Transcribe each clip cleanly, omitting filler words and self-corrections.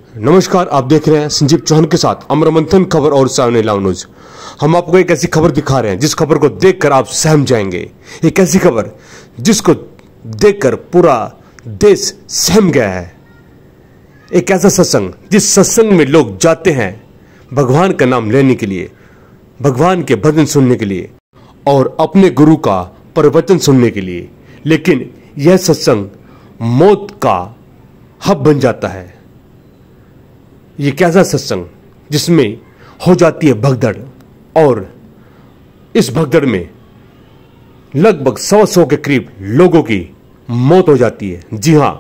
नमस्कार, आप देख रहे हैं संजीव चौहान के साथ अमर मंथन खबर और सामने लाइव न्यूज। हम आपको एक ऐसी खबर दिखा रहे हैं जिस खबर को देखकर आप सहम जाएंगे। एक ऐसी खबर जिसको देखकर पूरा देश सहम गया है। एक ऐसा सत्संग जिस सत्संग में लोग जाते हैं भगवान का नाम लेने के लिए, भगवान के भजन सुनने के लिए और अपने गुरु का प्रवचन सुनने के लिए, लेकिन यह सत्संग मौत का हब बन जाता है। ये कैसा सत्संग जिसमें हो जाती है भगदड़, और इस भगदड़ में लगभग 100 के करीब लोगों की मौत हो जाती है। जी हां,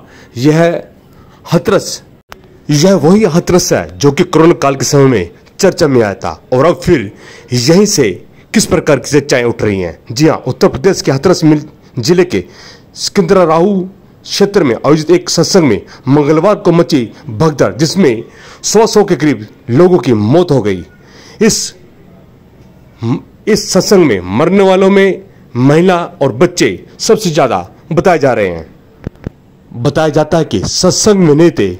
यह वही हथरस है जो कि कोरोना काल के समय में चर्चा में आया था, और अब फिर यहीं से किस प्रकार की चर्चाएं उठ रही हैं। जी हां, उत्तर प्रदेश के हथरस जिले के सिकंदराऊ क्षेत्र में आयोजित एक सत्संग में मंगलवार को मची भगदड़, जिसमें 100 के करीब लोगों की मौत हो गई। इस सत्संग में मरने वालों में महिला और बच्चे सबसे ज्यादा बताए जा रहे हैं। बताया जाता है कि सत्संग में नहीं थे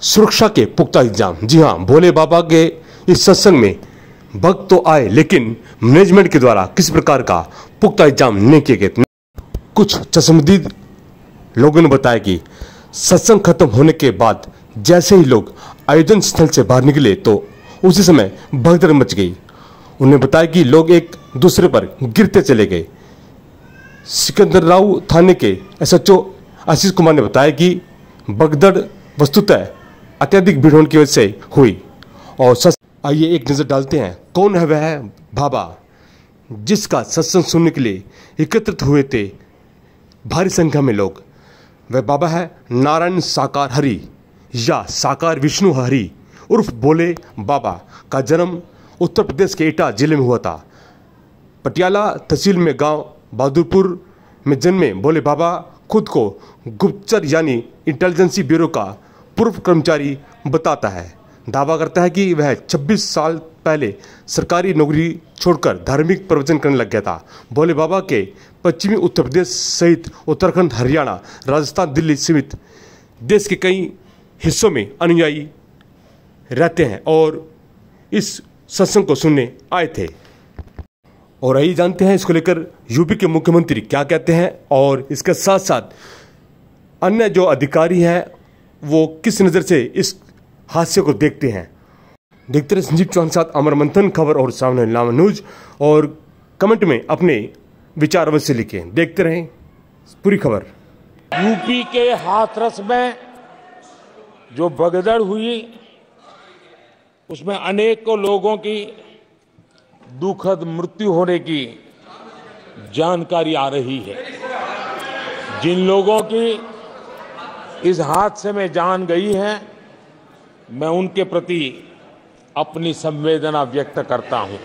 सुरक्षा के पुख्ता इंतजाम। जी हां, भोले बाबा के इस सत्संग में भक्त तो आए, लेकिन मैनेजमेंट के द्वारा किसी प्रकार का पुख्ता इंतजाम नहीं किए गए। कुछ चश्मदीद लोगों ने बताया कि सत्संग खत्म होने के बाद जैसे ही लोग आयोजन स्थल से बाहर निकले तो उसी समय भगदड़ मच गई। उन्हें बताया कि लोग एक दूसरे पर गिरते चले गए। सिकंदराऊ थाने के एसएचओ आशीष कुमार ने बताया कि भगदड़ वस्तुतः अत्यधिक भीड़ होने की वजह से हुई। और आइए एक नजर डालते हैं, कौन है वह बाबा जिसका सत्संग सुनने के लिए एकत्रित हुए थे भारी संख्या में लोग। वह बाबा है नारायण साकार हरि या साकार विष्णु हरि उर्फ भोले बाबा। का जन्म उत्तर प्रदेश के एटा जिले में हुआ था। पटियाला तहसील में गांव बहादुरपुर में जन्मे भोले बाबा खुद को गुप्तचर यानी इंटेलिजेंसी ब्यूरो का पूर्व कर्मचारी बताता है। दावा करता है कि वह 26 साल पहले सरकारी नौकरी छोड़कर धार्मिक प्रवचन करने लग गया था। भोले बाबा के पश्चिमी उत्तर प्रदेश सहित उत्तराखंड, हरियाणा, राजस्थान, दिल्ली सहित देश के कई हिस्सों में अनुयायी रहते हैं और इस सत्संग को सुनने आए थे। और आइए जानते हैं इसको लेकर यूपी के मुख्यमंत्री क्या कहते हैं, और इसके साथ साथ अन्य जो अधिकारी हैं वो किस नज़र से इस हादसे को देखते हैं। देखते रहे संजीव चौहान साथ अमर मंथन खबर और सामने लाइव न्यूज, और कमेंट में अपने विचार अवश्य लिखें। देखते रहें पूरी खबर। यूपी के हाथरस में जो भगदड़ हुई उसमें अनेकों लोगों की दुखद मृत्यु होने की जानकारी आ रही है। जिन लोगों की इस हादसे में जान गई है, मैं उनके प्रति अपनी संवेदना व्यक्त करता हूं।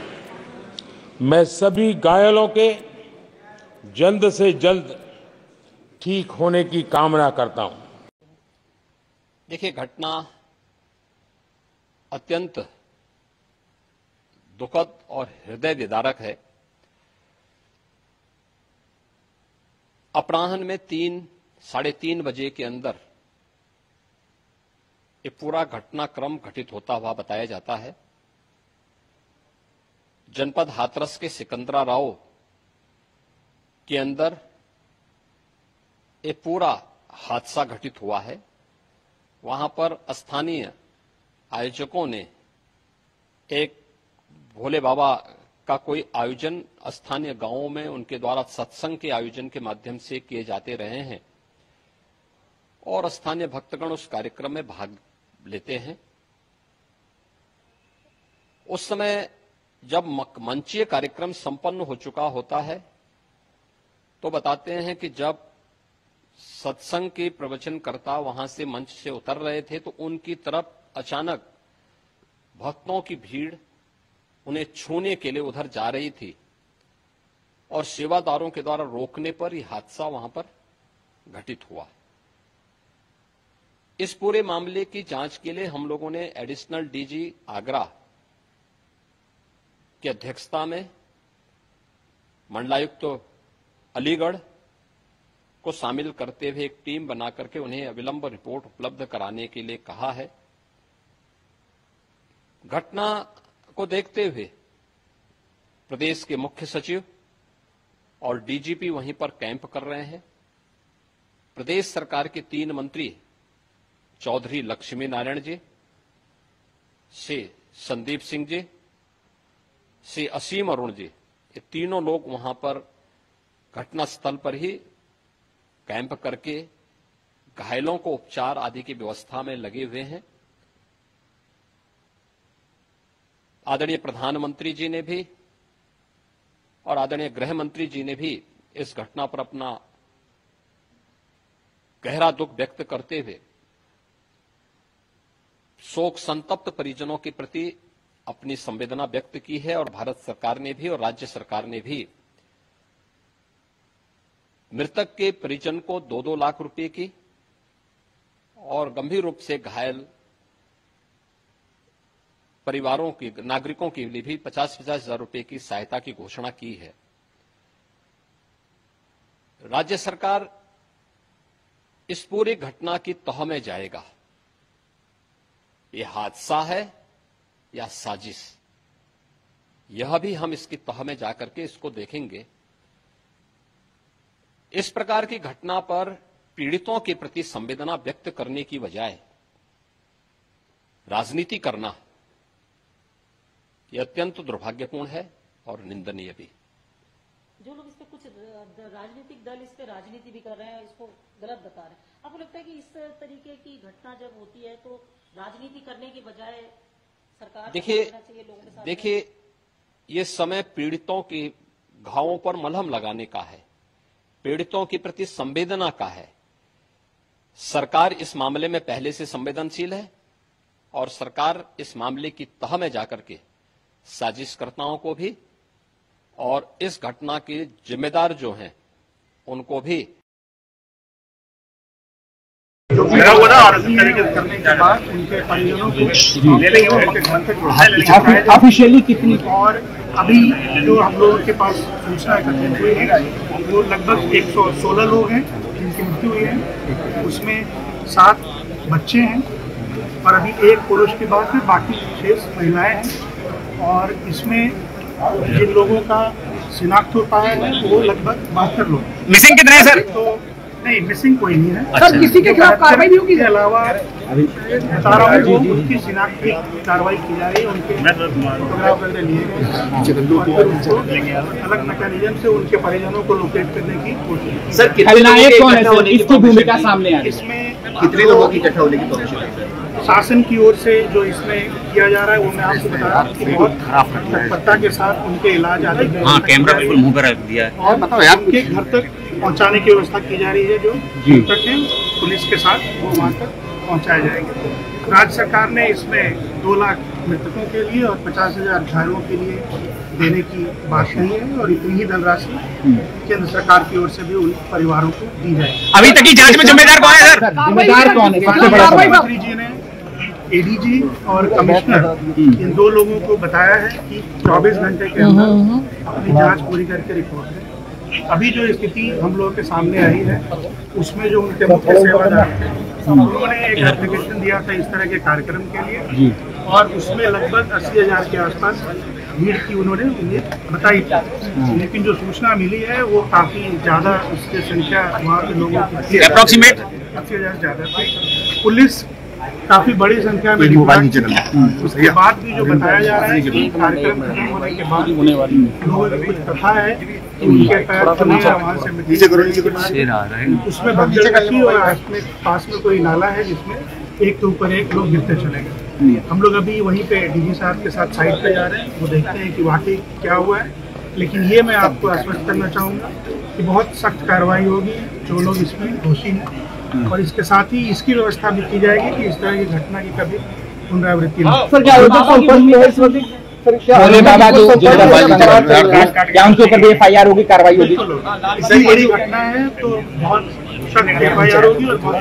मैं सभी घायलों के जल्द से जल्द ठीक होने की कामना करता हूं। देखिए, घटना अत्यंत दुखद और हृदय विदारक है। अपराह्न में 3-3:30 बजे के अंदर ये पूरा घटनाक्रम घटित होता हुआ बताया जाता है। जनपद हाथरस के सिकंदराऊ के अंदर ये पूरा हादसा घटित हुआ है। वहां पर स्थानीय आयोजकों ने एक भोले बाबा का कोई आयोजन स्थानीय गांवों में उनके द्वारा सत्संग के आयोजन के माध्यम से किए जाते रहे हैं, और स्थानीय भक्तगण उस कार्यक्रम में भाग लेते हैं। उस समय जब मंचीय कार्यक्रम संपन्न हो चुका होता है तो बताते हैं कि जब सत्संग के प्रवचनकर्ता वहां से मंच से उतर रहे थे तो उनकी तरफ अचानक भक्तों की भीड़ उन्हें छूने के लिए उधर जा रही थी, और सेवादारों के द्वारा रोकने पर यह हादसा वहां पर घटित हुआ। इस पूरे मामले की जांच के लिए हम लोगों ने एडिशनल डीजी आगरा की अध्यक्षता में मंडलायुक्त अलीगढ़ को शामिल करते हुए एक टीम बना करके उन्हें अविलंब रिपोर्ट उपलब्ध कराने के लिए कहा है। घटना को देखते हुए प्रदेश के मुख्य सचिव और डीजीपी वहीं पर कैंप कर रहे हैं। प्रदेश सरकार के 3 मंत्री चौधरी लक्ष्मी नारायण जी, श्री संदीप सिंह जी, श्री असीम अरुण जी, ये तीनों लोग वहां पर घटनास्थल पर ही कैंप करके घायलों को उपचार आदि की व्यवस्था में लगे हुए हैं। आदरणीय प्रधानमंत्री जी ने भी और आदरणीय गृह मंत्री जी ने भी इस घटना पर अपना गहरा दुख व्यक्त करते हुए शोक संतप्त परिजनों के प्रति अपनी संवेदना व्यक्त की है। और भारत सरकार ने भी और राज्य सरकार ने भी मृतक के परिजन को 2-2 लाख रुपए की और गंभीर रूप से घायल परिवारों की, नागरिकों के लिए भी 50-50 हजार रुपए की सहायता की घोषणा की है। राज्य सरकार इस पूरी घटना की तह में जाएगा। ये हादसा है या साजिश, यह भी हम इसकी तह में जाकर के इसको देखेंगे। इस प्रकार की घटना पर पीड़ितों के प्रति संवेदना व्यक्त करने की बजाय राजनीति करना यह अत्यंत दुर्भाग्यपूर्ण है और निंदनीय भी। जो लोग इस पे कुछ राजनीतिक दल इस पे राजनीति भी कर रहे हैं, इसको गलत बता रहे हैं, आपको लगता है कि इस तरीके की घटना जब होती है तो राजनीति करने के बजाय सरकार देखिए ये समय पीड़ितों के घावों पर मलहम लगाने का है, पीड़ितों के प्रति संवेदना का है। सरकार इस मामले में पहले से संवेदनशील है और सरकार इस मामले की तह में जाकर के साजिशकर्ताओं को भी और इस घटना के जिम्मेदार जो हैं उनको भी और करने के बाद उनके परिजनों को ऑफिशियली कितनी, और अभी जो हम लोगों के पास सूचना एकत्रित हुई है वो लगभग 116 लोग हैं जिनकी मृत्यु हुई है। उसमें 7 बच्चे हैं और अभी 1 पुरुष के बाद में बाकी 6 महिलाएं हैं। और इसमें जिन लोगों का शिनाख्त हो पाया है वो लगभग 72 लोग। मिसिंग कितने हैं सर? तो नहीं, मिसिंग कोई नहीं है। सर किसी के खिलाफ कार्रवाई भी होगी? इसके अलावा बता रहा हूँ उनकी शिनाख्त की कार्रवाई की जा रही है, उनके फोटोग्राफ वगैरह लिए गए, अलग मैकेनिज्म से उनके परिजनों को लोकेट करने की कोशिश। सर खलनायक कौन है सर? इसकी भूमिका सामने आ रही है। इसमें कितने लोगों की इकट्ठा होने की कोशिश है? शासन की ओर से जो इसमें किया जा रहा है वो मैं आपको बता रहा हूँ कि बहुत तत्परता के साथ उनके इलाज आदि कैमरा बिल्कुल मुंह पर रख दिया है और उनके घर तक पहुंचाने की व्यवस्था की जा रही है। जो मृतक हैं पुलिस के साथ वो वहाँ तक पहुंचाए जाएंगे। राज्य सरकार ने इसमें 2 लाख मृतकों के लिए और 50,000 घायलों के लिए देने की बात कही है और इतनी ही धनराशि केंद्र सरकार की ओर से भी उन परिवारों को दी जाएगी। अभी तक की जांच में जिम्मेदार कौन है सर? जिम्मेदार कौन है? मंत्री जी ने एडीजी और कमिश्नर इन 2 लोगों को बताया है कि 24 घंटे के अंदर अपनी जांच पूरी करके रिपोर्ट दें। अभी जो स्थिति हम लोगों के सामने आई है उसमें जो उनके मुख्य सेवादार उन्होंने एक एप्लीकेशन दिया था इस तरह के कार्यक्रम के लिए और उसमें लगभग 80,000 के आसपास भीड़ की उन्होंने उन्हें बताई थी। लेकिन जो सूचना मिली है वो काफी ज्यादा उसकी संख्या वहाँ के लोगों की अप्रोक्सीमेट 80,000 ज्यादा थी। पुलिस काफी बड़ी संख्या में उसके बाद भी जो बताया जा रहा है कि कार्यक्रम खत्म होने के बाद लोगों की कुछ कथा है कि उनके पैर खुले या वहाँ से उसमें भगदड़ रखी और पास में कोई नाला है जिसमें एक के ऊपर एक लोग गिरते चले गए। हम लोग अभी वहीं पे डीजी साहब के साथ साइड पे जा रहे हैं, वो देखते हैं कि वाकई क्या हुआ है। लेकिन ये मैं आपको आश्वस्त करना चाहूँगा कि बहुत सख्त कार्रवाई होगी जो लोग इसमें दोषी हैं और इसके साथ ही इसकी व्यवस्था भी की जाएगी कि इस तरह की घटना की कभी पुनरावृत्ति न। क्या उनके ऊपर भी FIR होगी, कार्रवाई होगी? इतनी बड़ी घटना है तो बहुत सख्त FIR होगी और बहुत